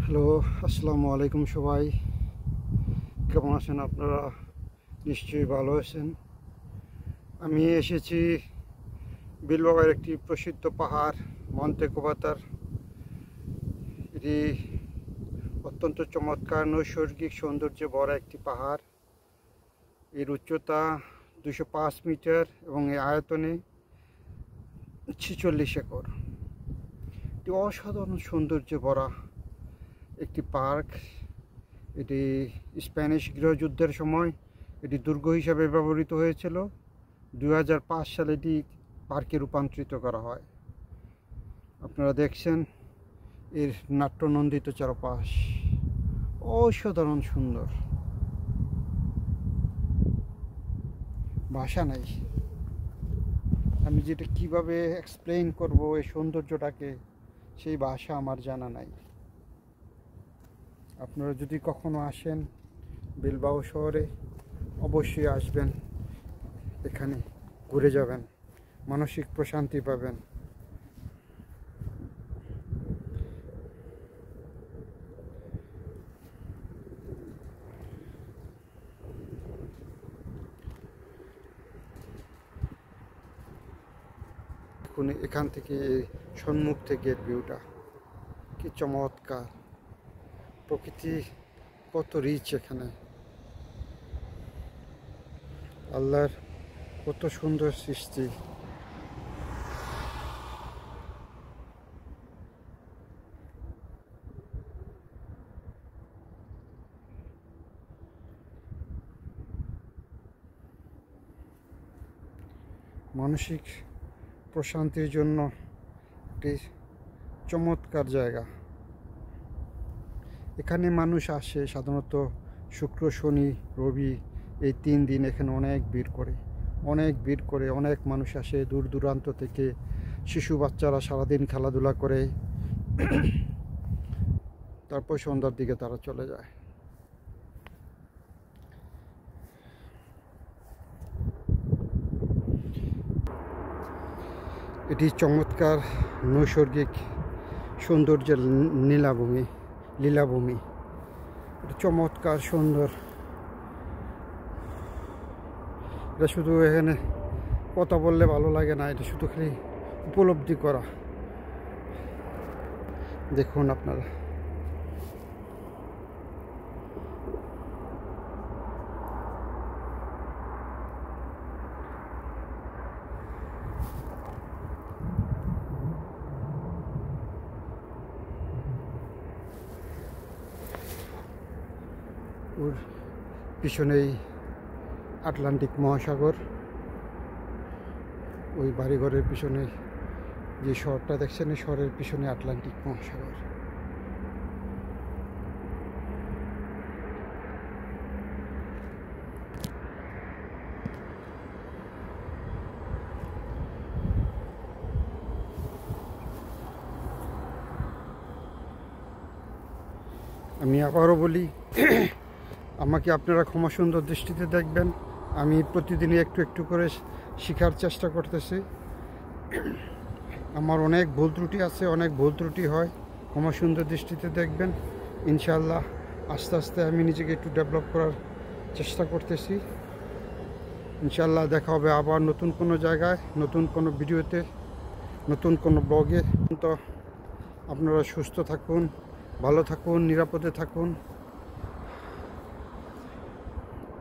Hello, আসসালামু আলাইকুম সবাই। কেমন আছেন আপনারা? নিশ্চয়ই ভালো আছেন। আমি এসেছি বিলবাওয়ের একটি প্রসিদ্ধ পাহাড় মন্তে কোবাতার। এটি অত্যন্ত চমৎকার নৈসর্গিক সৌন্দর্যে ভরা একটি পাহাড়। এর উচ্চতা 205 মিটার এবং এর আয়তনে 46 একর। এটি অসাধারণ সৌন্দর্যে ভরা একটি পার্ক। এটি স্প্যানিশ গৃহযুদ্ধের সময় এটি দুর্গ হিসাবে ব্যবহৃত হয়েছিল। 2005 সালে এটি পার্কে রূপান্তরিত করা হয়। আপনারা দেখছেন এর নাট্যনন্দিত চারপাশ অসাধারণ সুন্দর, ভাষা নাই। আমি যেটা কিভাবে এক্সপ্লেইন করব এই সৌন্দর্যটাকে, সেই ভাষা আমার জানা নাই। আপনারা যদি কখনো আসেন বিলবাও শহরে, অবশ্যই আসবেন, এখানে ঘুরে যাবেন, মানসিক প্রশান্তি পাবেন। দেখুন এখান থেকে সম্মুখ থেকে ভিউটা কি চমৎকার, প্রকৃতি কত রিচ এখানে, আল্লাহর কত সুন্দর সৃষ্টি। মানসিক প্রশান্তির জন্য একটি চমৎকার জায়গা। এখানে মানুষ আসে সাধারণত শুক্র, শনি, রবি, এই 3 দিন এখানে অনেক ভিড় করে অনেক মানুষ আসে দূর দূরান্ত থেকে। শিশু বাচ্চারা সারাদিন খেলাধুলা করে তারপর সন্ধ্যার দিকে তারা চলে যায়। এটি চমৎকার নৈসর্গিক সৌন্দর্যের লীলাভূমি। এটা চমৎকার সুন্দর। এটা শুধু এখানে কথা বললে ভালো লাগে না, এটা শুধু খালি উপলব্ধি করা। দেখুন আপনারা, ওর পিছনেই আটলান্টিক মহাসাগর। ওই বাড়িঘরের পিছনে যে শহরটা দেখছেন, এই শহরের পিছনে আটলান্টিক মহাসাগর। আমি আবারও বলি, আমাকে আপনারা ক্ষমা সুন্দর দৃষ্টিতে দেখবেন। আমি প্রতিদিনই একটু একটু করে শেখার চেষ্টা করতেছি। আমার অনেক ভুল ত্রুটি হয়, ক্ষমা সুন্দর দৃষ্টিতে দেখবেন। ইনশাআল্লাহ আস্তে আস্তে আমি নিজেকে একটু ডেভেলপ করার চেষ্টা করতেছি। ইনশাআল্লাহ দেখা হবে আবার নতুন কোনো জায়গায়, নতুন কোনো ভিডিওতে, নতুন কোনো ব্লগে। তো আপনারা সুস্থ থাকুন, ভালো থাকুন, নিরাপদে থাকুন।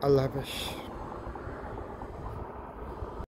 আল্লাহ হাফেজ।